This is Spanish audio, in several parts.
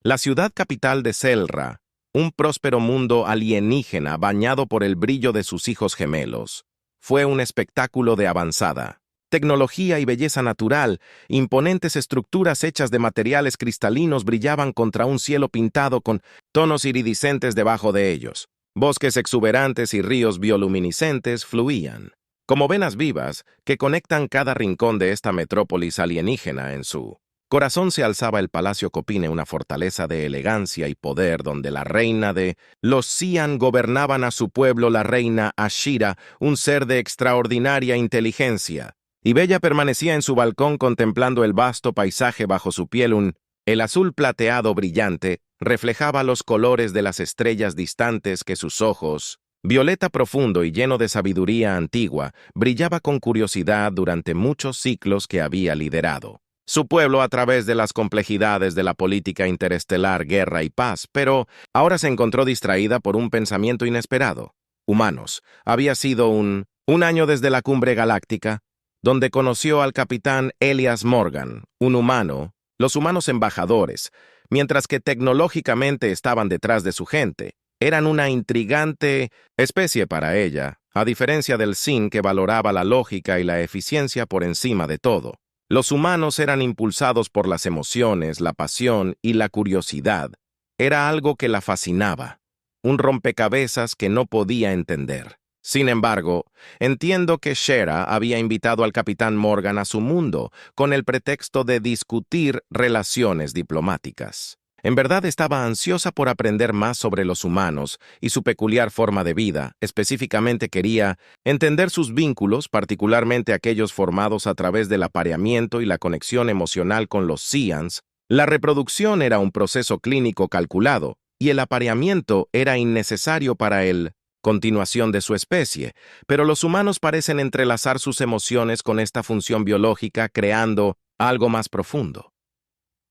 La ciudad capital de Selra, un próspero mundo alienígena bañado por el brillo de sus hijos gemelos, fue un espectáculo de avanzada tecnología y belleza natural. Imponentes estructuras hechas de materiales cristalinos brillaban contra un cielo pintado con tonos iridiscentes debajo de ellos. Bosques exuberantes y ríos bioluminiscentes fluían, como venas vivas que conectan cada rincón de esta metrópolis alienígena. En su corazón se alzaba el Palacio Copine, una fortaleza de elegancia y poder donde la reina de los Xi'an gobernaban a su pueblo, la reina Ashira, un ser de extraordinaria inteligencia. Y Bella permanecía en su balcón contemplando el vasto paisaje bajo su piel. El azul plateado brillante reflejaba los colores de las estrellas distantes que sus ojos, violeta profundo y lleno de sabiduría antigua, brillaba con curiosidad durante muchos ciclos que había liderado su pueblo a través de las complejidades de la política interestelar, guerra y paz, pero ahora se encontró distraída por un pensamiento inesperado. Humanos. Había sido un año desde la cumbre galáctica, donde conoció al capitán Elias Morgan, un humano, los humanos embajadores, mientras que tecnológicamente estaban detrás de su gente. Eran una intrigante especie para ella, a diferencia del Sin que valoraba la lógica y la eficiencia por encima de todo. Los humanos eran impulsados por las emociones, la pasión y la curiosidad. Era algo que la fascinaba, un rompecabezas que no podía entender. Sin embargo, entiendo que Shera había invitado al capitán Morgan a su mundo con el pretexto de discutir relaciones diplomáticas. En verdad estaba ansiosa por aprender más sobre los humanos y su peculiar forma de vida. Específicamente quería entender sus vínculos, particularmente aquellos formados a través del apareamiento y la conexión emocional con los Xi'ans. La reproducción era un proceso clínico calculado y el apareamiento era innecesario para el continuación de su especie, pero los humanos parecen entrelazar sus emociones con esta función biológica creando algo más profundo.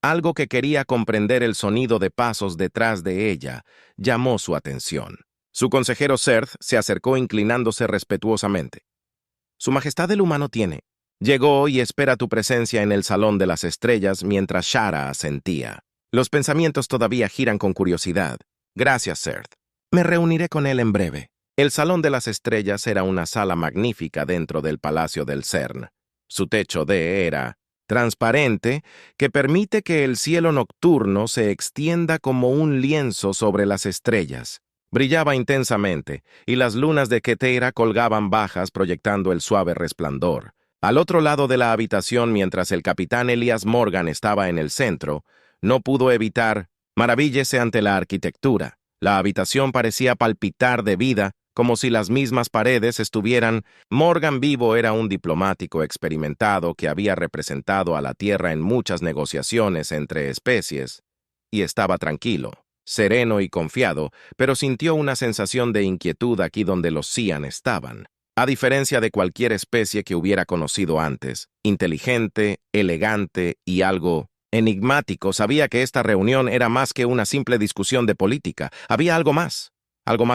Algo que quería comprender. El sonido de pasos detrás de ella llamó su atención. Su consejero Serth se acercó inclinándose respetuosamente. Su Majestad el humano tiene. Llegó y espera tu presencia en el Salón de las Estrellas mientras Shara asentía. Los pensamientos todavía giran con curiosidad. Gracias, Serth. Me reuniré con él en breve. El Salón de las Estrellas era una sala magnífica dentro del Palacio del CERN. Su techo era transparente, que permite que el cielo nocturno se extienda como un lienzo sobre las estrellas. Brillaba intensamente, y las lunas de Keteira colgaban bajas proyectando el suave resplandor. Al otro lado de la habitación, mientras el capitán Elias Morgan estaba en el centro, no pudo evitar maravíllese ante la arquitectura. La habitación parecía palpitar de vida, como si las mismas paredes estuvieran. Morgan vivo era un diplomático experimentado que había representado a la Tierra en muchas negociaciones entre especies, y estaba tranquilo, sereno y confiado, pero sintió una sensación de inquietud aquí donde los Xi'an estaban. A diferencia de cualquier especie que hubiera conocido antes, inteligente, elegante y algo enigmático, sabía que esta reunión era más que una simple discusión de política. Había algo más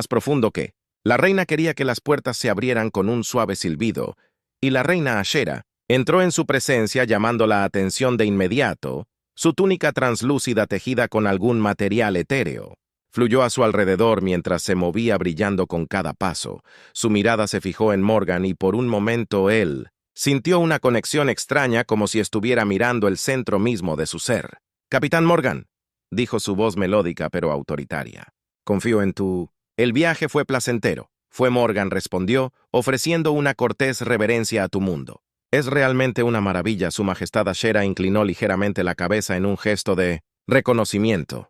profundo que la reina quería que las puertas se abrieran con un suave silbido, y la reina Ashera entró en su presencia llamando la atención de inmediato. Su túnica translúcida tejida con algún material etéreo fluyó a su alrededor mientras se movía brillando con cada paso. Su mirada se fijó en Morgan y por un momento él sintió una conexión extraña como si estuviera mirando el centro mismo de su ser. «Capitán Morgan», dijo su voz melódica pero autoritaria. «Confío en tu...». «El viaje fue placentero», Morgan respondió, ofreciendo una cortés reverencia a tu mundo. «Es realmente una maravilla», Su Majestad Ashera inclinó ligeramente la cabeza en un gesto de reconocimiento.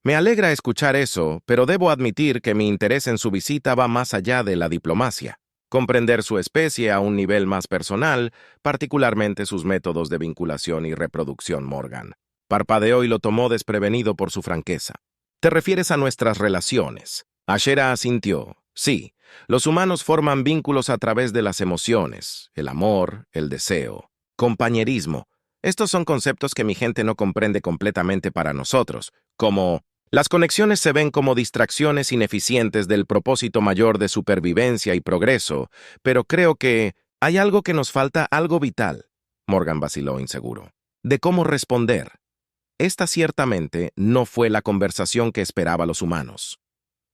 «Me alegra escuchar eso, pero debo admitir que mi interés en su visita va más allá de la diplomacia. Comprender su especie a un nivel más personal, particularmente sus métodos de vinculación y reproducción». Morgan parpadeó y lo tomó desprevenido por su franqueza. «¿Te refieres a nuestras relaciones?». Ashera asintió. «Sí, los humanos forman vínculos a través de las emociones, el amor, el deseo, compañerismo. Estos son conceptos que mi gente no comprende completamente para nosotros, como las conexiones se ven como distracciones ineficientes del propósito mayor de supervivencia y progreso, pero creo que hay algo que nos falta, algo vital». Morgan vaciló inseguro. «¿De cómo responder?». Esta ciertamente no fue la conversación que esperaba los humanos.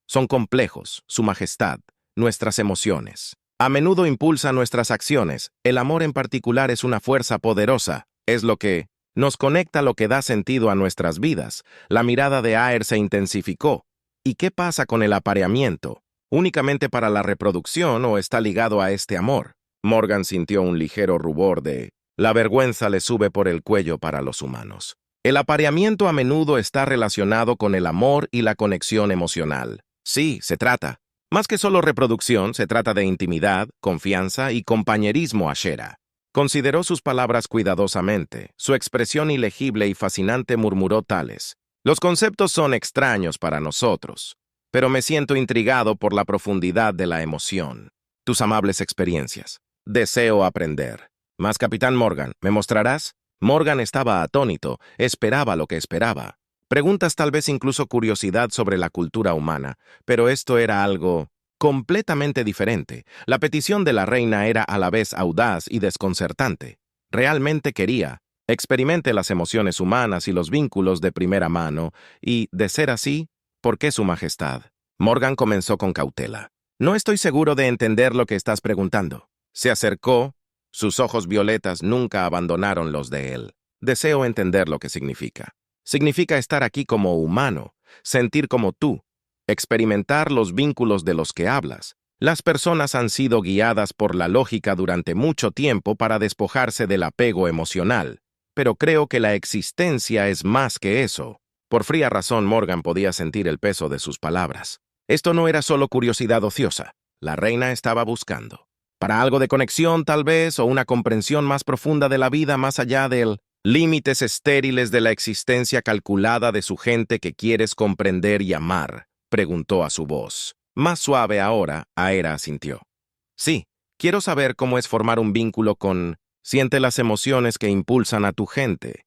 Son complejos, Su Majestad, nuestras emociones. A menudo impulsa nuestras acciones. El amor en particular es una fuerza poderosa. Es lo que nos conecta, lo que da sentido a nuestras vidas. La mirada de Aer se intensificó. ¿Y qué pasa con el apareamiento? ¿Únicamente para la reproducción o está ligado a este amor? Morgan sintió un ligero rubor de la vergüenza le sube por el cuello para los humanos. El apareamiento a menudo está relacionado con el amor y la conexión emocional. Sí, se trata. Más que solo reproducción, se trata de intimidad, confianza y compañerismo, Ashera. Consideró sus palabras cuidadosamente. Su expresión ilegible y fascinante murmuró tales. Los conceptos son extraños para nosotros, pero me siento intrigado por la profundidad de la emoción. Tus amables experiencias. Deseo aprender. Más, Capitán Morgan, ¿me mostrarás? Morgan estaba atónito, esperaba lo que esperaba. Preguntas, tal vez incluso curiosidad sobre la cultura humana, pero esto era algo completamente diferente. La petición de la reina era a la vez audaz y desconcertante. Realmente quería. Experimente las emociones humanas y los vínculos de primera mano, y, de ser así, ¿por qué Su Majestad? Morgan comenzó con cautela. No estoy seguro de entender lo que estás preguntando. Se acercó. Sus ojos violetas nunca abandonaron los de él. Deseo entender lo que significa. Significa estar aquí como humano, sentir como tú, experimentar los vínculos de los que hablas. Las personas han sido guiadas por la lógica durante mucho tiempo para despojarse del apego emocional, pero creo que la existencia es más que eso. Por fría razón, Morgan podía sentir el peso de sus palabras. Esto no era solo curiosidad ociosa. La reina estaba buscando. Para algo de conexión, tal vez, o una comprensión más profunda de la vida más allá del límites estériles de la existencia calculada de su gente que quieres comprender y amar, preguntó a su voz. Más suave ahora, Aera asintió. Sí, quiero saber cómo es formar un vínculo con... Siente las emociones que impulsan a tu gente.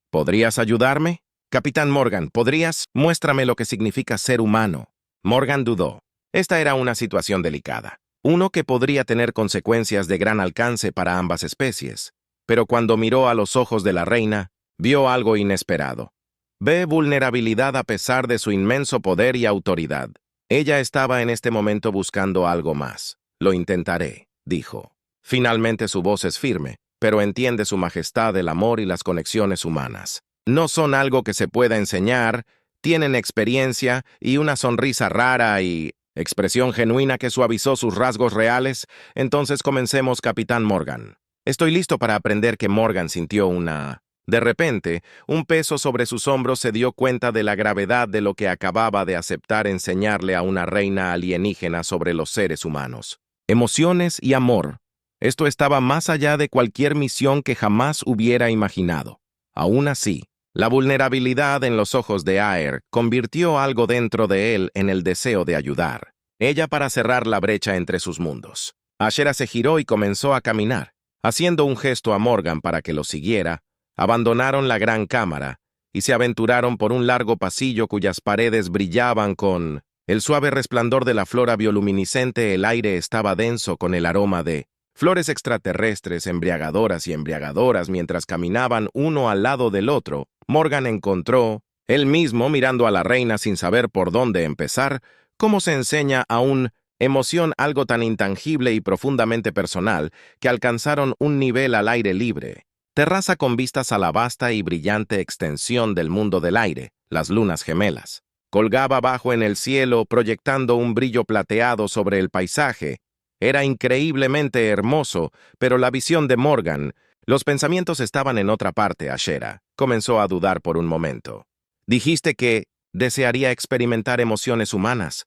¿Podrías ayudarme? Capitán Morgan, ¿podrías? Muéstrame lo que significa ser humano. Morgan dudó. Esta era una situación delicada. Uno que podría tener consecuencias de gran alcance para ambas especies. Pero cuando miró a los ojos de la reina, vio algo inesperado. Ve vulnerabilidad a pesar de su inmenso poder y autoridad. Ella estaba en este momento buscando algo más. Lo intentaré, dijo. Finalmente su voz es firme, pero entiende Su Majestad el amor y las conexiones humanas. No son algo que se pueda enseñar, tienen experiencia y una sonrisa rara y... expresión genuina que suavizó sus rasgos reales. Entonces comencemos, Capitán Morgan. Estoy listo para aprender. Que Morgan sintió una... De repente, un peso sobre sus hombros. Se dio cuenta de la gravedad de lo que acababa de aceptar enseñarle a una reina alienígena sobre los seres humanos. Emociones y amor. Esto estaba más allá de cualquier misión que jamás hubiera imaginado. Aún así, la vulnerabilidad en los ojos de Aer convirtió algo dentro de él en el deseo de ayudar. Ella para cerrar la brecha entre sus mundos. Ashera se giró y comenzó a caminar. Haciendo un gesto a Morgan para que lo siguiera, abandonaron la gran cámara y se aventuraron por un largo pasillo cuyas paredes brillaban con el suave resplandor de la flora bioluminiscente. El aire estaba denso con el aroma de flores extraterrestres embriagadoras y embriagadoras. Mientras caminaban uno al lado del otro, Morgan encontró, él mismo mirando a la reina sin saber por dónde empezar, cómo se enseña a un emoción algo tan intangible y profundamente personal que alcanzaron un nivel al aire libre. Terraza con vistas a la vasta y brillante extensión del mundo del aire, las lunas gemelas. Colgaba bajo en el cielo, proyectando un brillo plateado sobre el paisaje. Era increíblemente hermoso, pero la visión de Morgan, los pensamientos estaban en otra parte. Ashera comenzó a dudar por un momento. Dijiste que desearía experimentar emociones humanas.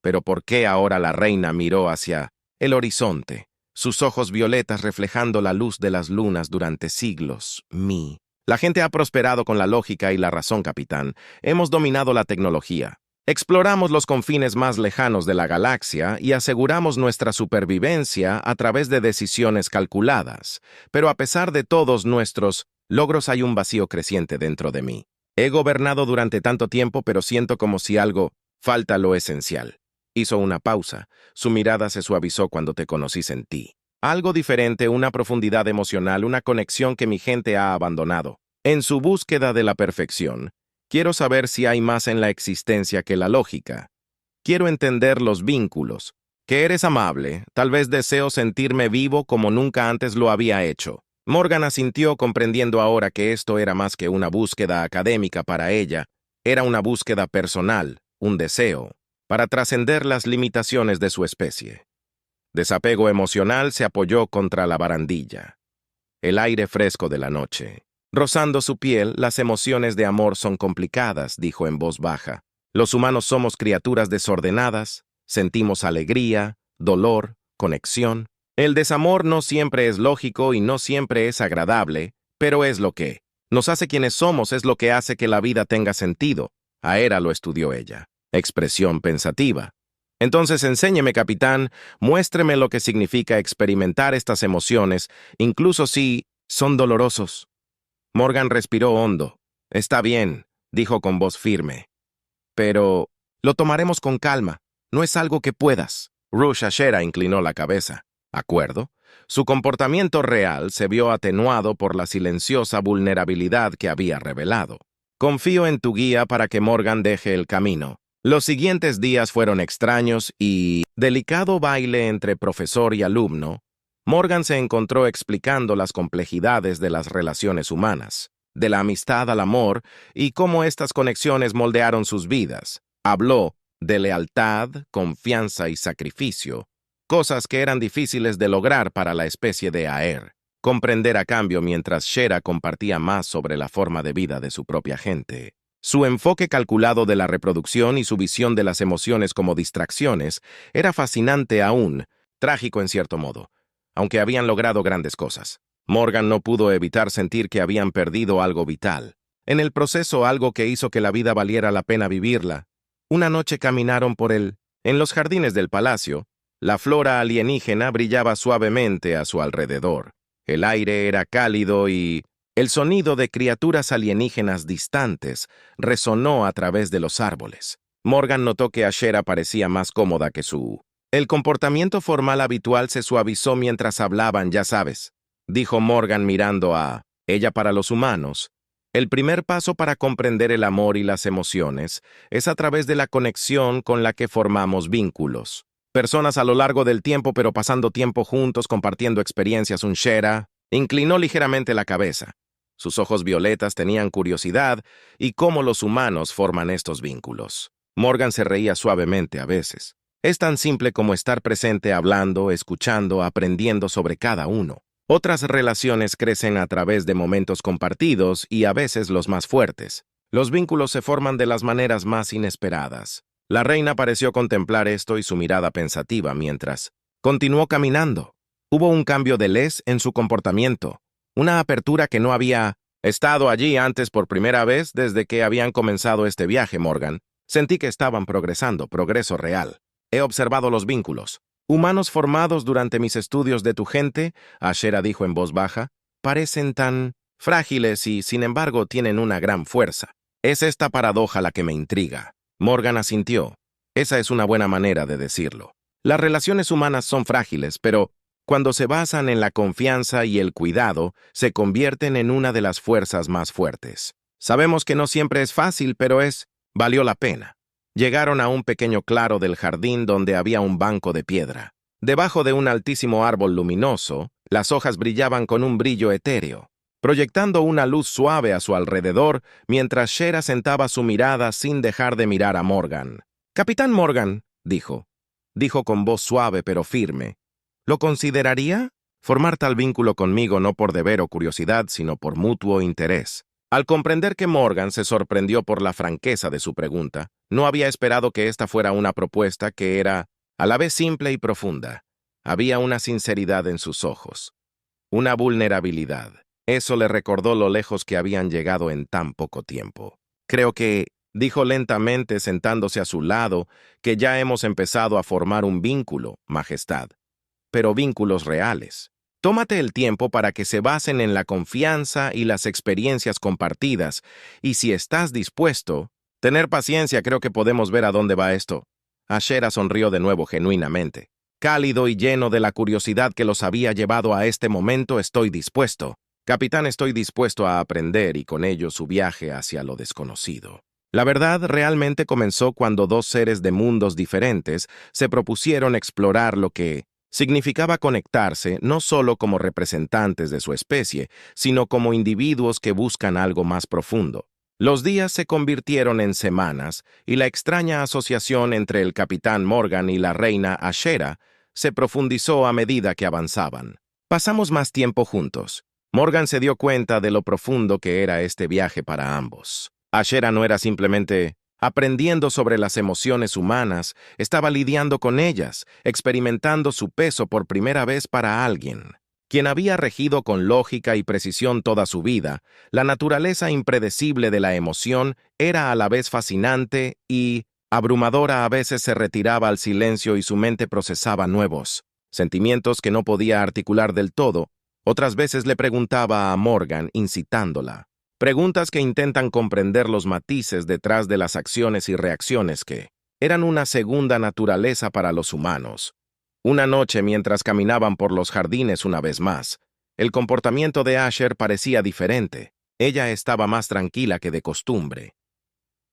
Pero ¿por qué ahora? La reina miró hacia el horizonte, sus ojos violetas reflejando la luz de las lunas durante siglos. La gente ha prosperado con la lógica y la razón, capitán. Hemos dominado la tecnología. Exploramos los confines más lejanos de la galaxia y aseguramos nuestra supervivencia a través de decisiones calculadas. Pero a pesar de todos nuestros logros hay un vacío creciente dentro de mí. He gobernado durante tanto tiempo, pero siento como si algo falta lo esencial. Hizo una pausa. Su mirada se suavizó cuando te conocí, sentí algo diferente, una profundidad emocional, una conexión que mi gente ha abandonado. En su búsqueda de la perfección, quiero saber si hay más en la existencia que la lógica. Quiero entender los vínculos. Que eres amable, tal vez deseo sentirme vivo como nunca antes lo había hecho. Morgan asintió comprendiendo ahora que esto era más que una búsqueda académica para ella, era una búsqueda personal, un deseo, para trascender las limitaciones de su especie. Desapego emocional se apoyó contra la barandilla. El aire fresco de la noche. Rozando su piel, las emociones de amor son complicadas, dijo en voz baja. Los humanos somos criaturas desordenadas, sentimos alegría, dolor, conexión. El desamor no siempre es lógico y no siempre es agradable, pero es lo que nos hace quienes somos, es lo que hace que la vida tenga sentido. Aera lo estudió ella. Expresión pensativa. Entonces enséñeme, capitán, muéstreme lo que significa experimentar estas emociones, incluso si son dolorosos. Morgan respiró hondo. Está bien, dijo con voz firme. Pero lo tomaremos con calma. No es algo que puedas. Rush Ashera inclinó la cabeza. ¿Acuerdo? Su comportamiento real se vio atenuado por la silenciosa vulnerabilidad que había revelado. Confío en tu guía para que Morgan deje el camino. Los siguientes días fueron extraños y, delicado baile entre profesor y alumno, Morgan se encontró explicando las complejidades de las relaciones humanas, de la amistad al amor y cómo estas conexiones moldearon sus vidas. Habló de lealtad, confianza y sacrificio, cosas que eran difíciles de lograr para la especie de Aer. Comprender a cambio mientras Shera compartía más sobre la forma de vida de su propia gente. Su enfoque calculado de la reproducción y su visión de las emociones como distracciones era fascinante aún, trágico en cierto modo, aunque habían logrado grandes cosas. Morgan no pudo evitar sentir que habían perdido algo vital. En el proceso, algo que hizo que la vida valiera la pena vivirla. Una noche caminaron en los jardines del palacio. La flora alienígena brillaba suavemente a su alrededor. El aire era cálido y el sonido de criaturas alienígenas distantes resonó a través de los árboles. Morgan notó que Ashera parecía más cómoda que El comportamiento formal habitual se suavizó mientras hablaban, ya sabes, dijo Morgan mirando a ella. Para los humanos, el primer paso para comprender el amor y las emociones es a través de la conexión con la que formamos vínculos. Personas a lo largo del tiempo, pero pasando tiempo juntos, compartiendo experiencias. Shera inclinó ligeramente la cabeza. Sus ojos violetas tenían curiosidad y cómo los humanos forman estos vínculos. Morgan se reía suavemente a veces. Es tan simple como estar presente hablando, escuchando, aprendiendo sobre cada uno. Otras relaciones crecen a través de momentos compartidos y a veces los más fuertes. Los vínculos se forman de las maneras más inesperadas. La reina pareció contemplar esto y su mirada pensativa mientras continuó caminando. Hubo un cambio de les en su comportamiento, una apertura que no había estado allí antes por primera vez desde que habían comenzado este viaje, Morgan. Sentí que estaban progresando, progreso real. He observado los vínculos humanos formados durante mis estudios de tu gente, Ashera dijo en voz baja, parecen tan frágiles y, sin embargo, tienen una gran fuerza. Es esta paradoja la que me intriga. Morgan asintió. Esa es una buena manera de decirlo. Las relaciones humanas son frágiles, pero cuando se basan en la confianza y el cuidado, se convierten en una de las fuerzas más fuertes. Sabemos que no siempre es fácil, pero valió la pena. Llegaron a un pequeño claro del jardín donde había un banco de piedra. Debajo de un altísimo árbol luminoso, las hojas brillaban con un brillo etéreo, proyectando una luz suave a su alrededor, mientras Shera sentaba su mirada sin dejar de mirar a Morgan. «Capitán Morgan», dijo con voz suave pero firme, «¿lo consideraría? Formar tal vínculo conmigo no por deber o curiosidad, sino por mutuo interés». Al comprender que Morgan se sorprendió por la franqueza de su pregunta, no había esperado que esta fuera una propuesta que era a la vez simple y profunda. Había una sinceridad en sus ojos, una vulnerabilidad. Eso le recordó lo lejos que habían llegado en tan poco tiempo. «Creo que», dijo lentamente sentándose a su lado, «que ya hemos empezado a formar un vínculo, Majestad. Pero vínculos reales. Tómate el tiempo para que se basen en la confianza y las experiencias compartidas, y si estás dispuesto, tener paciencia, creo que podemos ver a dónde va esto». Ashera sonrió de nuevo genuinamente. «Cálido y lleno de la curiosidad que los había llevado a este momento, estoy dispuesto». Capitán, estoy dispuesto a aprender y con ello su viaje hacia lo desconocido. La verdad realmente comenzó cuando dos seres de mundos diferentes se propusieron explorar lo que significaba conectarse no solo como representantes de su especie, sino como individuos que buscan algo más profundo. Los días se convirtieron en semanas y la extraña asociación entre el capitán Morgan y la reina Ashera se profundizó a medida que avanzaban. Pasamos más tiempo juntos. Morgan se dio cuenta de lo profundo que era este viaje para ambos. Ashera no era simplemente aprendiendo sobre las emociones humanas, estaba lidiando con ellas, experimentando su peso por primera vez para alguien. Quien había regido con lógica y precisión toda su vida, la naturaleza impredecible de la emoción era a la vez fascinante y abrumadora. A veces se retiraba al silencio y su mente procesaba nuevos sentimientos que no podía articular del todo. Otras veces le preguntaba a Morgan, incitándola. Preguntas que intentan comprender los matices detrás de las acciones y reacciones que eran una segunda naturaleza para los humanos. Una noche, mientras caminaban por los jardines una vez más, el comportamiento de Asher parecía diferente. Ella estaba más tranquila que de costumbre.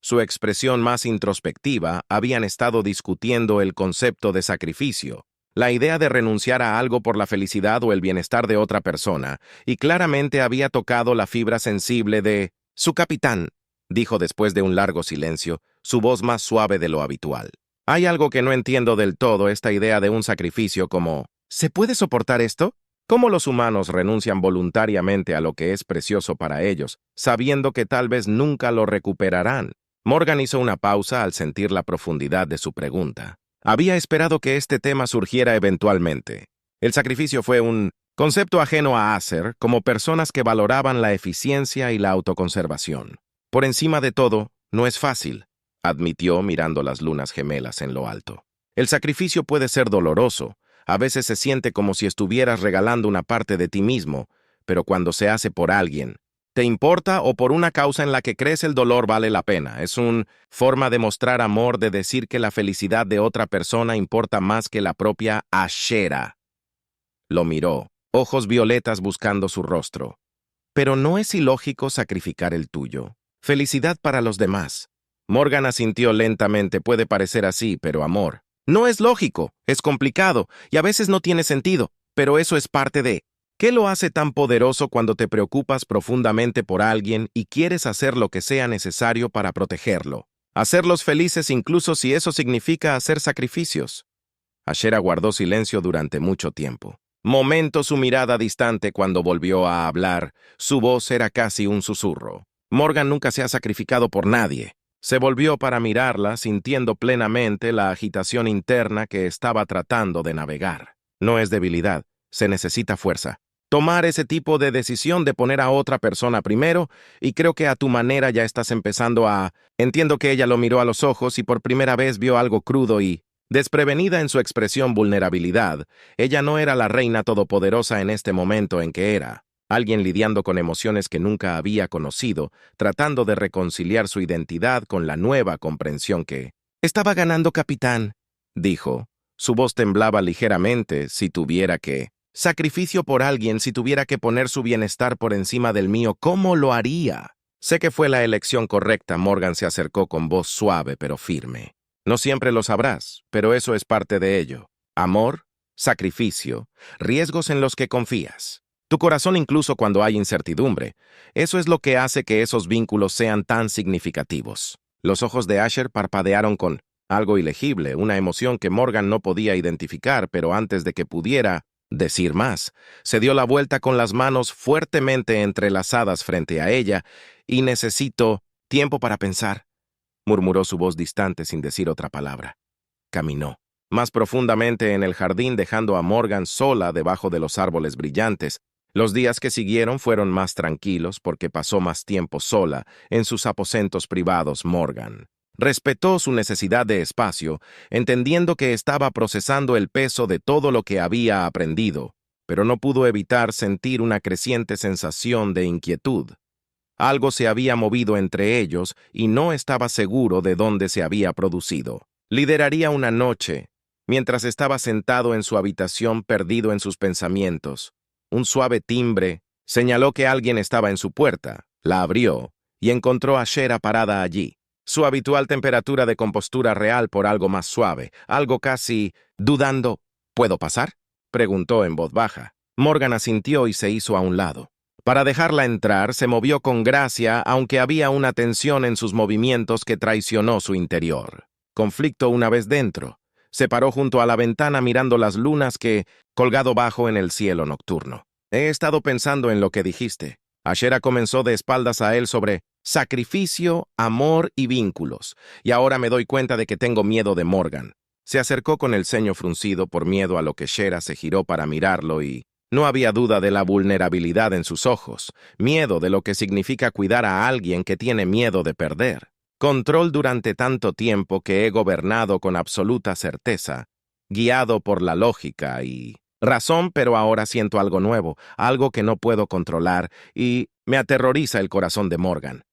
Su expresión más introspectiva. Habían estado discutiendo el concepto de sacrificio, la idea de renunciar a algo por la felicidad o el bienestar de otra persona, y claramente había tocado la fibra sensible de su capitán, dijo después de un largo silencio, su voz más suave de lo habitual. Hay algo que no entiendo del todo, esta idea de un sacrificio como ¿se puede soportar esto? ¿Cómo los humanos renuncian voluntariamente a lo que es precioso para ellos, sabiendo que tal vez nunca lo recuperarán? Morgan hizo una pausa al sentir la profundidad de su pregunta. Había esperado que este tema surgiera eventualmente. El sacrificio fue un concepto ajeno a Asher como personas que valoraban la eficiencia y la autoconservación. Por encima de todo, no es fácil, admitió mirando las lunas gemelas en lo alto. El sacrificio puede ser doloroso, a veces se siente como si estuvieras regalando una parte de ti mismo, pero cuando se hace por alguien, ¿te importa o por una causa en la que crees el dolor vale la pena? Es una forma de mostrar amor, de decir que la felicidad de otra persona importa más que la propia Ashera. Lo miró, ojos violetas buscando su rostro. Pero ¿no es ilógico sacrificar el tuyo? Felicidad para los demás. Morgan asintió lentamente. Puede parecer así, pero amor. No es lógico, es complicado y a veces no tiene sentido, pero eso es parte de. ¿Qué lo hace tan poderoso cuando te preocupas profundamente por alguien y quieres hacer lo que sea necesario para protegerlo? Hacerlos felices incluso si eso significa hacer sacrificios. Ashera guardó silencio durante mucho tiempo. Momento su mirada distante cuando volvió a hablar. Su voz era casi un susurro. Morgan nunca se ha sacrificado por nadie. Se volvió para mirarla, sintiendo plenamente la agitación interna que estaba tratando de navegar. No es debilidad, se necesita fuerza. Tomar ese tipo de decisión de poner a otra persona primero, y creo que a tu manera ya estás empezando a... Entiendo que ella lo miró a los ojos y por primera vez vio algo crudo y desprevenida en su expresión vulnerabilidad. Ella no era la reina todopoderosa en este momento en que era alguien lidiando con emociones que nunca había conocido, tratando de reconciliar su identidad con la nueva comprensión que estaba ganando, capitán, dijo. Su voz temblaba ligeramente. Si tuviera que sacrificio por alguien, si tuviera que poner su bienestar por encima del mío, ¿cómo lo haría? Sé que fue la elección correcta. Morgan se acercó con voz suave pero firme. No siempre lo sabrás, pero eso es parte de ello. Amor, sacrificio, riesgos en los que confías. Tu corazón incluso cuando hay incertidumbre. Eso es lo que hace que esos vínculos sean tan significativos. Los ojos de Asher parpadearon con algo ilegible, una emoción que Morgan no podía identificar, pero antes de que pudiera decir más, se dio la vuelta con las manos fuertemente entrelazadas frente a ella. Y necesito tiempo para pensar, murmuró su voz distante sin decir otra palabra. Caminó más profundamente en el jardín, dejando a Morgan sola debajo de los árboles brillantes. Los días que siguieron fueron más tranquilos porque pasó más tiempo sola en sus aposentos privados. Morgan respetó su necesidad de espacio, entendiendo que estaba procesando el peso de todo lo que había aprendido, pero no pudo evitar sentir una creciente sensación de inquietud. Algo se había movido entre ellos y no estaba seguro de dónde se había producido. Lideraría una noche, mientras estaba sentado en su habitación perdido en sus pensamientos. Un suave timbre Señaló que alguien estaba en su puerta, la abrió y encontró a Shera parada allí. Su habitual temperatura de compostura real por algo más suave, algo casi dudando. ¿Puedo pasar?, preguntó en voz baja. Morgan asintió y se hizo a un lado. Para dejarla entrar, se movió con gracia, aunque había una tensión en sus movimientos que traicionó su interior. Conflicto una vez dentro. Se paró junto a la ventana mirando las lunas que, colgado bajo en el cielo nocturno. He estado pensando en lo que dijiste. Ashera comenzó de espaldas a él sobre sacrificio, amor y vínculos, y ahora me doy cuenta de que tengo miedo de Morgan. Se acercó con el ceño fruncido por miedo a lo que Shera se giró para mirarlo y no había duda de la vulnerabilidad en sus ojos, miedo de lo que significa cuidar a alguien que tiene miedo de perder. Control durante tanto tiempo que he gobernado con absoluta certeza, guiado por la lógica y razón, pero ahora siento algo nuevo, algo que no puedo controlar y me aterroriza el corazón de Morgan.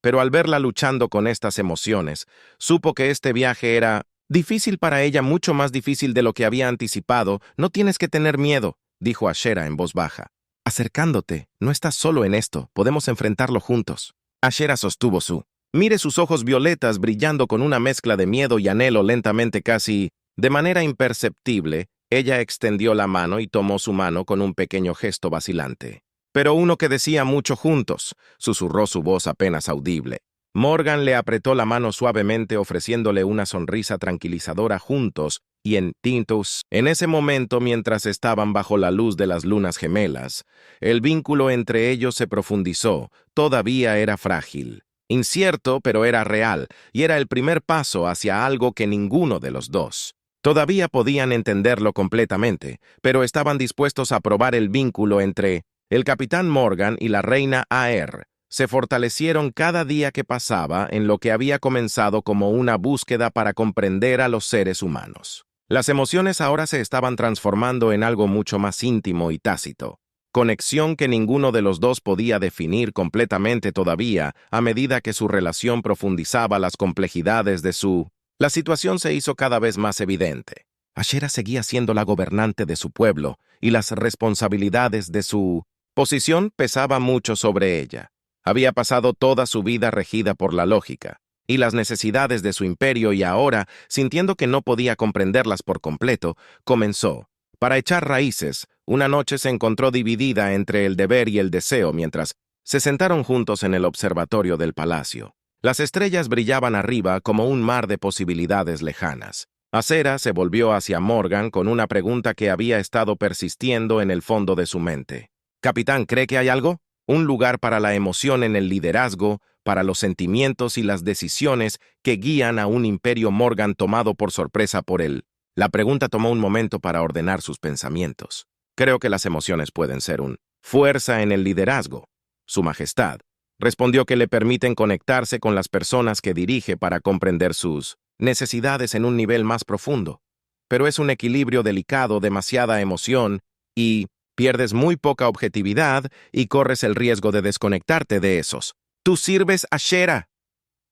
Pero al verla luchando con estas emociones, supo que este viaje era difícil para ella, mucho más difícil de lo que había anticipado. No tienes que tener miedo, dijo Ashera en voz baja. Acercándote, no estás solo en esto, podemos enfrentarlo juntos. Ashera sostuvo su. Mire sus ojos violetas brillando con una mezcla de miedo y anhelo lentamente, casi de manera imperceptible. Ella extendió la mano y tomó su mano con un pequeño gesto vacilante. Pero uno que decía mucho juntos, susurró su voz apenas audible. Morgan le apretó la mano suavemente ofreciéndole una sonrisa tranquilizadora juntos y en tintos. En ese momento, mientras estaban bajo la luz de las lunas gemelas, el vínculo entre ellos se profundizó. Todavía era frágil, incierto, pero era real, y era el primer paso hacia algo que ninguno de los dos todavía podían entenderlo completamente, pero estaban dispuestos a probar el vínculo entre el capitán Morgan y la reina Aer. Se fortalecieron cada día que pasaba en lo que había comenzado como una búsqueda para comprender a los seres humanos. Las emociones ahora se estaban transformando en algo mucho más íntimo y tácito. Conexión que ninguno de los dos podía definir completamente todavía a medida que su relación profundizaba las complejidades de su. La situación se hizo cada vez más evidente. Ashera seguía siendo la gobernante de su pueblo y las responsabilidades de su posición pesaban mucho sobre ella. Había pasado toda su vida regida por la lógica y las necesidades de su imperio y ahora, sintiendo que no podía comprenderlas por completo, comenzó. Para echar raíces, una noche se encontró dividida entre el deber y el deseo mientras se sentaron juntos en el observatorio del palacio. Las estrellas brillaban arriba como un mar de posibilidades lejanas. Ashera se volvió hacia Morgan con una pregunta que había estado persistiendo en el fondo de su mente. «Capitán, ¿cree que hay algo? Un lugar para la emoción en el liderazgo, para los sentimientos y las decisiones que guían a un imperio Morgan tomado por sorpresa por él». La pregunta tomó un momento para ordenar sus pensamientos. «Creo que las emociones pueden ser una fuerza en el liderazgo. Su Majestad», respondió, que le permiten conectarse con las personas que dirige para comprender sus necesidades en un nivel más profundo. Pero es un equilibrio delicado, demasiada emoción, y pierdes muy poca objetividad y corres el riesgo de desconectarte de esos. «Tú sirves a Shera»,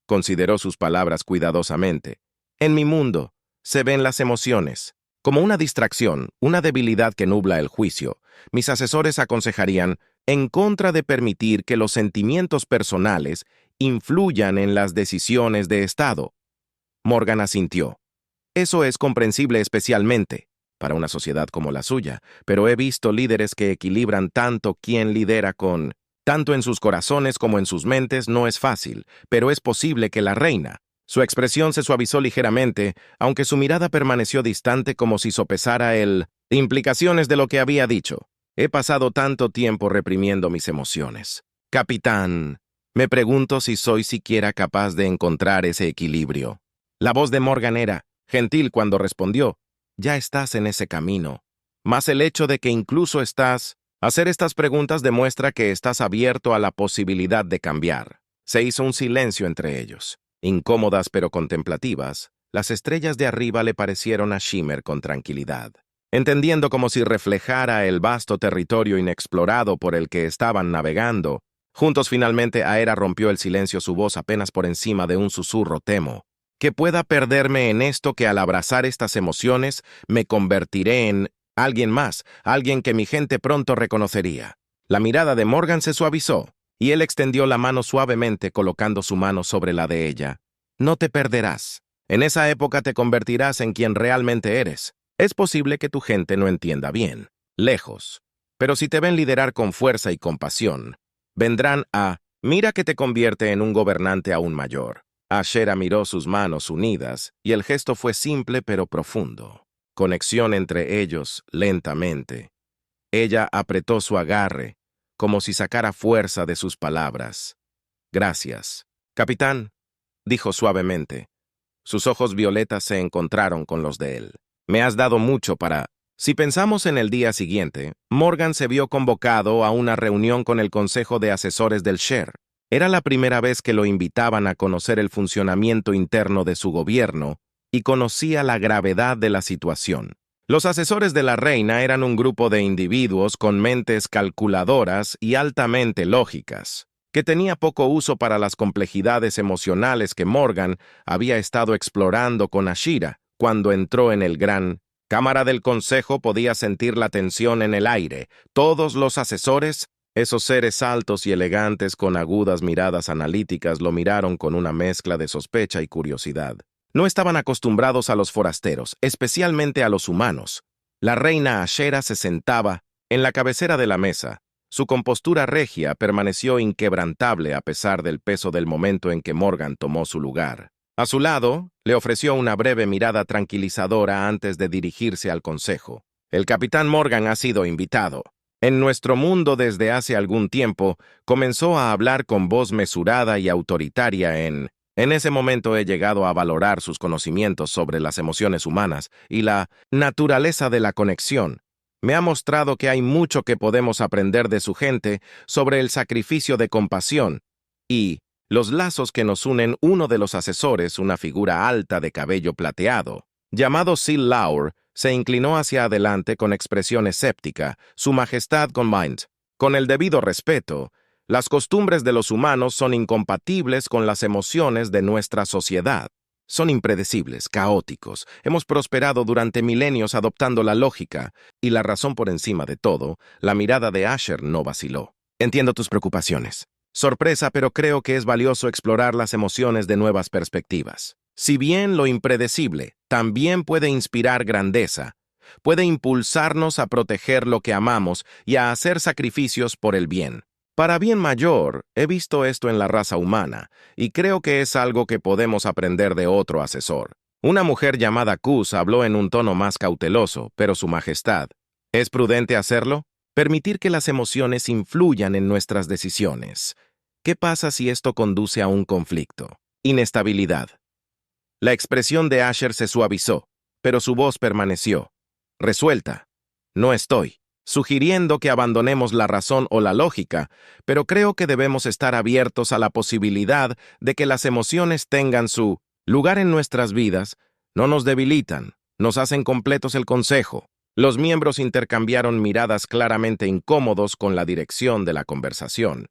consideró sus palabras cuidadosamente. «En mi mundo se ven las emociones como una distracción, una debilidad que nubla el juicio. Mis asesores aconsejarían en contra de permitir que los sentimientos personales influyan en las decisiones de Estado». Morgan asintió. «Eso es comprensible especialmente para una sociedad como la suya, pero he visto líderes que equilibran tanto quién lidera con tanto en sus corazones como en sus mentes. No es fácil, pero es posible que la reina». Su expresión se suavizó ligeramente, aunque su mirada permaneció distante como si sopesara implicaciones de lo que había dicho. «He pasado tanto tiempo reprimiendo mis emociones. Capitán, me pregunto si soy siquiera capaz de encontrar ese equilibrio». La voz de Morgan era gentil cuando respondió. «Ya estás en ese camino. Más el hecho de que incluso hacer estas preguntas demuestra que estás abierto a la posibilidad de cambiar». Se hizo un silencio entre ellos. Incómodas pero contemplativas, las estrellas de arriba le parecieron a Shimmer con tranquilidad, entendiendo como si reflejara el vasto territorio inexplorado por el que estaban navegando. Juntos finalmente Aera rompió el silencio, su voz apenas por encima de un susurro. «Temo que pueda perderme en esto, que al abrazar estas emociones me convertiré en alguien más, alguien que mi gente pronto reconocería». La mirada de Morgan se suavizó, y él extendió la mano suavemente colocando su mano sobre la de ella. No te perderás. En esa época te convertirás en quien realmente eres. Es posible que tu gente no entienda bien, lejos. Pero si te ven liderar con fuerza y compasión, vendrán a, mira que te convierte en un gobernante aún mayor. Ashera miró sus manos unidas, y el gesto fue simple pero profundo. Conexión entre ellos, lentamente. Ella apretó su agarre, como si sacara fuerza de sus palabras. Gracias. Capitán, dijo suavemente. Sus ojos violetas se encontraron con los de él. Me has dado mucho para... Si pensamos en el día siguiente, Morgan se vio convocado a una reunión con el Consejo de Asesores del Sher. Era la primera vez que lo invitaban a conocer el funcionamiento interno de su gobierno y conocía la gravedad de la situación. Los asesores de la reina eran un grupo de individuos con mentes calculadoras y altamente lógicas, que tenía poco uso para las complejidades emocionales que Morgan había estado explorando con Ashera cuando entró en el gran cámara del consejo. Podía sentir la tensión en el aire. Todos los asesores, esos seres altos y elegantes con agudas miradas analíticas, lo miraron con una mezcla de sospecha y curiosidad. No estaban acostumbrados a los forasteros, especialmente a los humanos. La reina Ashera se sentaba en la cabecera de la mesa. Su compostura regia permaneció inquebrantable a pesar del peso del momento en que Morgan tomó su lugar. A su lado, le ofreció una breve mirada tranquilizadora antes de dirigirse al consejo. El capitán Morgan ha sido invitado. En nuestro mundo desde hace algún tiempo, comenzó a hablar con voz mesurada y autoritaria en ese momento he llegado a valorar sus conocimientos sobre las emociones humanas y la naturaleza de la conexión. Me ha mostrado que hay mucho que podemos aprender de su gente sobre el sacrificio de compasión y los lazos que nos unen. Uno de los asesores, una figura alta de cabello plateado, llamado Sil Laur, se inclinó hacia adelante con expresión escéptica. Su Majestad Mind, con el debido respeto, las costumbres de los humanos son incompatibles con las emociones de nuestra sociedad. Son impredecibles, caóticos. Hemos prosperado durante milenios adoptando la lógica y la razón por encima de todo. La mirada de Asher no vaciló. Entiendo tus preocupaciones. Sorpresa, pero creo que es valioso explorar las emociones de nuevas perspectivas. Si bien lo impredecible también puede inspirar grandeza, puede impulsarnos a proteger lo que amamos y a hacer sacrificios por el bien. Para bien mayor, he visto esto en la raza humana, y creo que es algo que podemos aprender de otro asesor. Una mujer llamada Kuz habló en un tono más cauteloso, pero Su Majestad, ¿es prudente hacerlo? Permitir que las emociones influyan en nuestras decisiones. ¿Qué pasa si esto conduce a un conflicto? Inestabilidad. La expresión de Asher se suavizó, pero su voz permaneció. Resuelta. No estoy sugiriendo que abandonemos la razón o la lógica, pero creo que debemos estar abiertos a la posibilidad de que las emociones tengan su lugar en nuestras vidas. No nos debilitan, nos hacen completos. El consejo. Los miembros intercambiaron miradas claramente incómodos con la dirección de la conversación.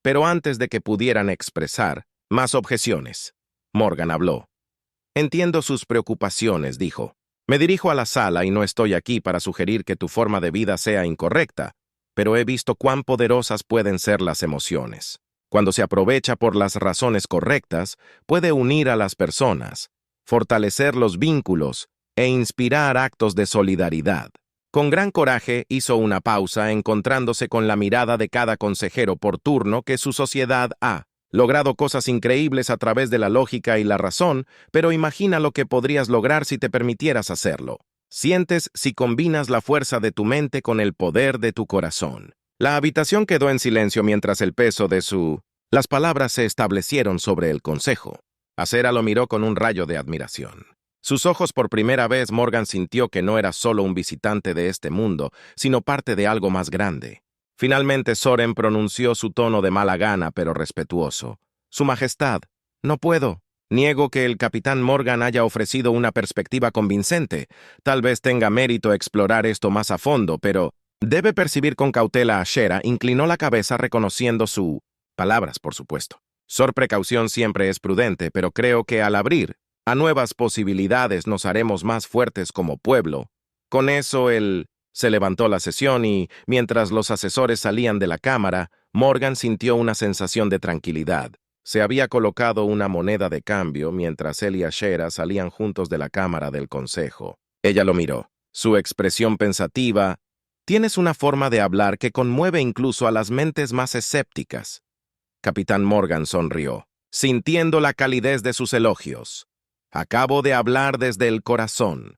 Pero antes de que pudieran expresar más objeciones, Morgan habló. Entiendo sus preocupaciones, dijo. Me dirijo a la sala y no estoy aquí para sugerir que tu forma de vida sea incorrecta, pero he visto cuán poderosas pueden ser las emociones. Cuando se aprovecha por las razones correctas, puede unir a las personas, fortalecer los vínculos e inspirar actos de solidaridad. Con gran coraje hizo una pausa, encontrándose con la mirada de cada consejero por turno. Que su sociedad ha logrado cosas increíbles a través de la lógica y la razón, pero imagina lo que podrías lograr si te permitieras hacerlo. Sientes si combinas la fuerza de tu mente con el poder de tu corazón. La habitación quedó en silencio mientras el peso de las palabras se establecieron sobre el consejo. Ashera lo miró con un rayo de admiración. Sus ojos, por primera vez, Morgan sintió que no era solo un visitante de este mundo, sino parte de algo más grande. Finalmente Soren pronunció su tono de mala gana pero respetuoso. Su Majestad, no puedo. Niego que el capitán Morgan haya ofrecido una perspectiva convincente. Tal vez tenga mérito explorar esto más a fondo, pero debe percibir con cautela. Ashera inclinó la cabeza reconociendo su palabras, por supuesto. Sor precaución siempre es prudente, pero creo que al abrir a nuevas posibilidades nos haremos más fuertes como pueblo. Con eso Se levantó la sesión y, mientras los asesores salían de la cámara, Morgan sintió una sensación de tranquilidad. Se había colocado una moneda de cambio mientras él y Ashera salían juntos de la cámara del consejo. Ella lo miró. Su expresión pensativa: «Tienes una forma de hablar que conmueve incluso a las mentes más escépticas». Capitán Morgan sonrió, sintiendo la calidez de sus elogios. «Acabo de hablar desde el corazón».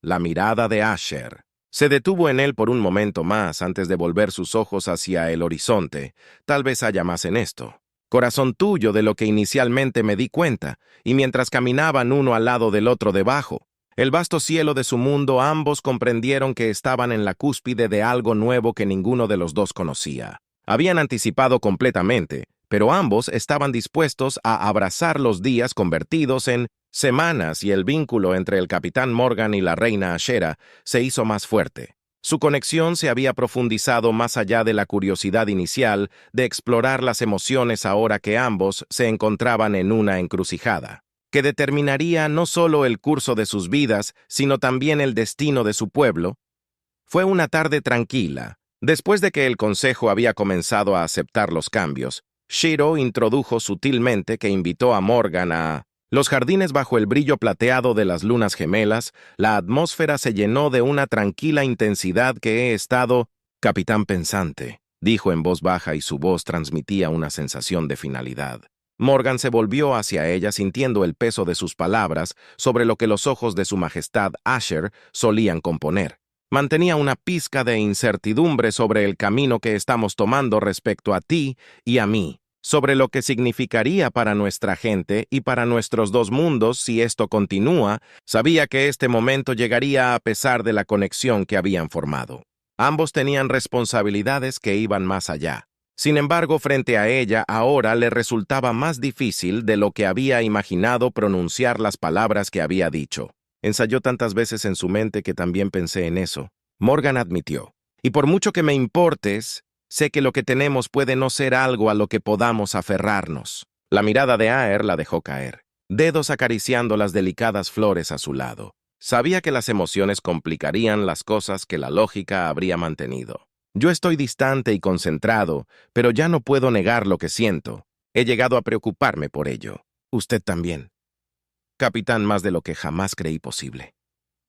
La mirada de Asher se detuvo en él por un momento más antes de volver sus ojos hacia el horizonte. Tal vez haya más en esto. Corazón tuyo, de lo que inicialmente me di cuenta, y mientras caminaban uno al lado del otro debajo, el vasto cielo de su mundo, ambos comprendieron que estaban en la cúspide de algo nuevo que ninguno de los dos conocía. Habían anticipado completamente, pero ambos estaban dispuestos a abrazar los días convertidos en semanas, y el vínculo entre el capitán Morgan y la reina Ashera se hizo más fuerte. Su conexión se había profundizado más allá de la curiosidad inicial de explorar las emociones ahora que ambos se encontraban en una encrucijada, que determinaría no solo el curso de sus vidas, sino también el destino de su pueblo. Fue una tarde tranquila. Después de que el consejo había comenzado a aceptar los cambios, Shiro introdujo sutilmente que invitó a Morgan a los jardines bajo el brillo plateado de las lunas gemelas. La atmósfera se llenó de una tranquila intensidad que he estado... «Capitán pensante», dijo en voz baja y su voz transmitía una sensación de finalidad. Morgan se volvió hacia ella sintiendo el peso de sus palabras sobre lo que los ojos de su majestad Asher solían componer. Mantenía una pizca de incertidumbre sobre el camino que estamos tomando respecto a ti y a mí, sobre lo que significaría para nuestra gente y para nuestros dos mundos si esto continúa. Sabía que este momento llegaría a pesar de la conexión que habían formado. Ambos tenían responsabilidades que iban más allá. Sin embargo, frente a ella, ahora le resultaba más difícil de lo que había imaginado pronunciar las palabras que había dicho. Ensayó tantas veces en su mente que también pensé en eso. Morgan admitió: «Y por mucho que me importes, sé que lo que tenemos puede no ser algo a lo que podamos aferrarnos». La mirada de Aer la dejó caer, dedos acariciando las delicadas flores a su lado. Sabía que las emociones complicarían las cosas que la lógica habría mantenido. «Yo estoy distante y concentrado, pero ya no puedo negar lo que siento. He llegado a preocuparme por ello. Usted también». «Capitán, más de lo que jamás creí posible».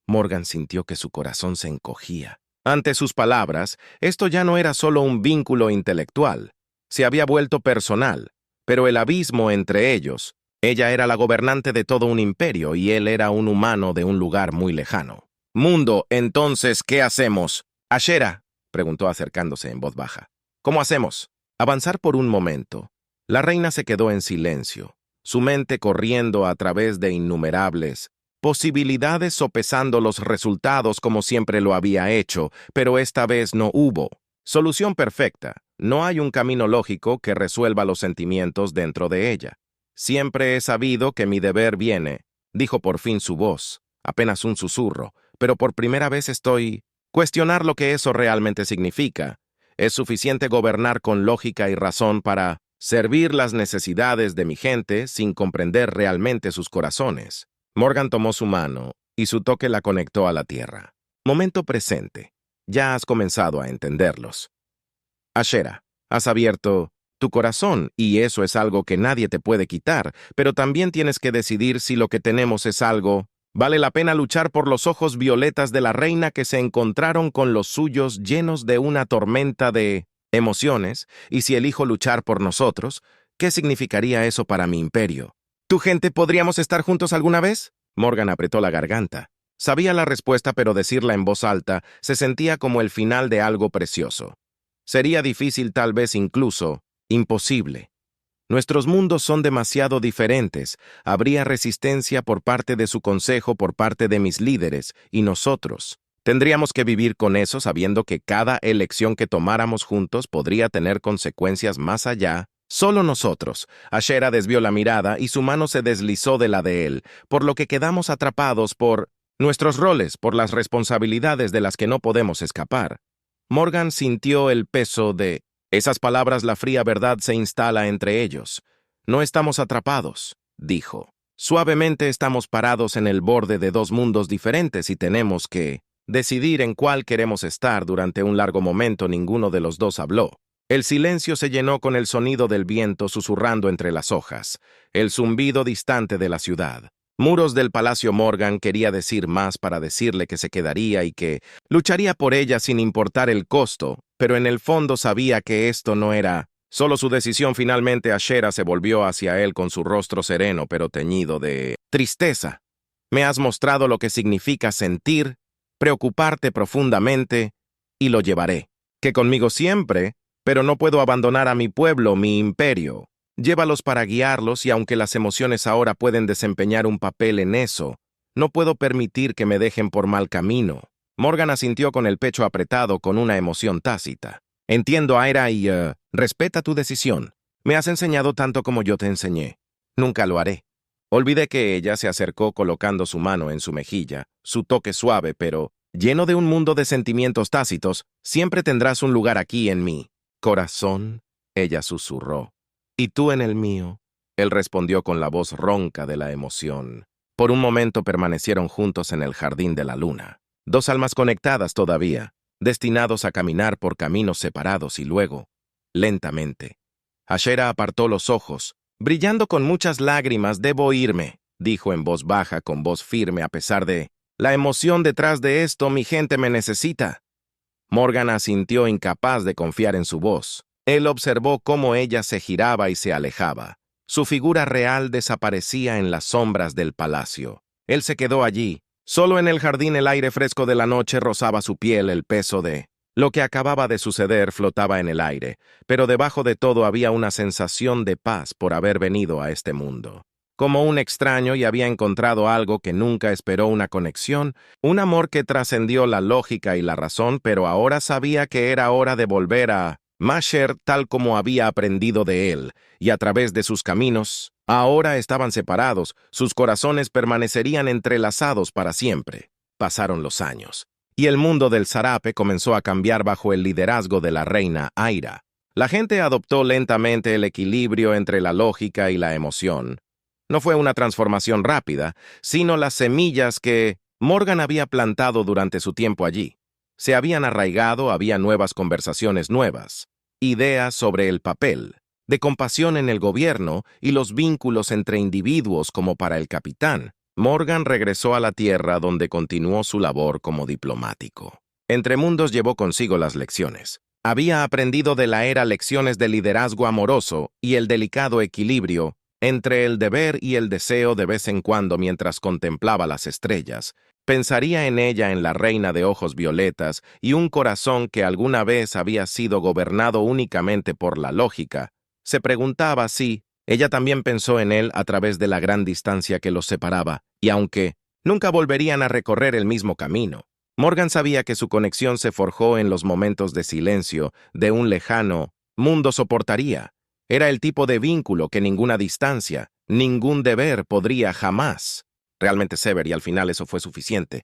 Morgan sintió que su corazón se encogía. Ante sus palabras, esto ya no era solo un vínculo intelectual. Se había vuelto personal, pero el abismo entre ellos... Ella era la gobernante de todo un imperio y él era un humano de un lugar muy lejano. «Mundo, entonces, ¿qué hacemos?» «Ashera», preguntó acercándose en voz baja. «¿Cómo hacemos?» Avanzar por un momento. La reina se quedó en silencio, su mente corriendo a través de innumerables posibilidades, sopesando los resultados como siempre lo había hecho, pero esta vez no hubo solución perfecta. No hay un camino lógico que resuelva los sentimientos dentro de ella. «Siempre he sabido que mi deber viene», dijo por fin su voz, apenas un susurro, «pero por primera vez estoy... cuestionar lo que eso realmente significa. Es suficiente gobernar con lógica y razón para servir las necesidades de mi gente sin comprender realmente sus corazones». Morgan tomó su mano y su toque la conectó a la tierra. «Momento presente. Ya has comenzado a entenderlos. Ashera, has abierto tu corazón y eso es algo que nadie te puede quitar, pero también tienes que decidir si lo que tenemos es algo... Vale la pena luchar por los ojos violetas de la reina que se encontraron con los suyos llenos de una tormenta de emociones, y si elijo luchar por nosotros, ¿qué significaría eso para mi imperio? ¿Tu gente podríamos estar juntos alguna vez?» Morgan apretó la garganta. Sabía la respuesta, pero decirla en voz alta se sentía como el final de algo precioso. Sería difícil, tal vez incluso imposible. Nuestros mundos son demasiado diferentes. Habría resistencia por parte de su consejo, por parte de mis líderes, y nosotros tendríamos que vivir con eso sabiendo que cada elección que tomáramos juntos podría tener consecuencias más allá. Solo nosotros. Ashera desvió la mirada y su mano se deslizó de la de él, por lo que quedamos atrapados por nuestros roles, por las responsabilidades de las que no podemos escapar. Morgan sintió el peso de esas palabras. La fría verdad se instala entre ellos. «No estamos atrapados», dijo. «Suavemente estamos parados en el borde de dos mundos diferentes y tenemos que decidir en cuál queremos estar. Durante un largo momento ninguno de los dos habló. El silencio se llenó con el sonido del viento susurrando entre las hojas, el zumbido distante de la ciudad. Muros del Palacio Morgan quería decir más para decirle que se quedaría y que lucharía por ella sin importar el costo, pero en el fondo sabía que esto no era solo su decisión. Finalmente Ashera se volvió hacia él con su rostro sereno pero teñido de tristeza. Me has mostrado lo que significa sentir, preocuparte profundamente, y lo llevaré. Que conmigo siempre, pero no puedo abandonar a mi pueblo, mi imperio. Llévalos para guiarlos y aunque las emociones ahora pueden desempeñar un papel en eso, no puedo permitir que me dejen por mal camino. Morgan asintió con el pecho apretado con una emoción tácita. Entiendo, Aira, y respeta tu decisión. Me has enseñado tanto como yo te enseñé. Nunca lo haré. Olvidé que ella se acercó colocando su mano en su mejilla, su toque suave pero lleno de un mundo de sentimientos tácitos. Siempre tendrás un lugar aquí en mi corazón, ella susurró. ¿Y tú en el mío? Él respondió con la voz ronca de la emoción. Por un momento permanecieron juntos en el jardín de la luna. Dos almas conectadas todavía, destinados a caminar por caminos separados y luego, lentamente, Ashera apartó los ojos, brillando con muchas lágrimas. Debo irme, dijo en voz baja, con voz firme a pesar de la emoción detrás de esto. Mi gente me necesita. Morgan asintió, incapaz de confiar en su voz. Él observó cómo ella se giraba y se alejaba. Su figura real desaparecía en las sombras del palacio. Él se quedó allí. Solo en el jardín el aire fresco de la noche rozaba su piel. El peso de lo que acababa de suceder flotaba en el aire, pero debajo de todo había una sensación de paz por haber venido a este mundo. Como un extraño, y había encontrado algo que nunca esperó: una conexión, un amor que trascendió la lógica y la razón, pero ahora sabía que era hora de volver a Masher tal como había aprendido de él, y a través de sus caminos. Ahora estaban separados, sus corazones permanecerían entrelazados para siempre. Pasaron los años, y el mundo del Zarape comenzó a cambiar bajo el liderazgo de la reina Aira. La gente adoptó lentamente el equilibrio entre la lógica y la emoción. No fue una transformación rápida, sino las semillas que Morgan había plantado durante su tiempo allí. Se habían arraigado, había nuevas conversaciones nuevas, ideas sobre el papel de compasión en el gobierno y los vínculos entre individuos como para el capitán. Morgan regresó a la tierra donde continuó su labor como diplomático. Entre mundos llevó consigo las lecciones. Había aprendido de la era lecciones de liderazgo amoroso y el delicado equilibrio entre el deber y el deseo. De vez en cuando, mientras contemplaba las estrellas, pensaría en ella, en la reina de ojos violetas y un corazón que alguna vez había sido gobernado únicamente por la lógica. Se preguntaba si ella también pensó en él a través de la gran distancia que los separaba, y aunque nunca volverían a recorrer el mismo camino, Morgan sabía que su conexión se forjó en los momentos de silencio de un lejano mundo soportaría. Era el tipo de vínculo que ninguna distancia, ningún deber podría jamás realmente sever, y al final eso fue suficiente.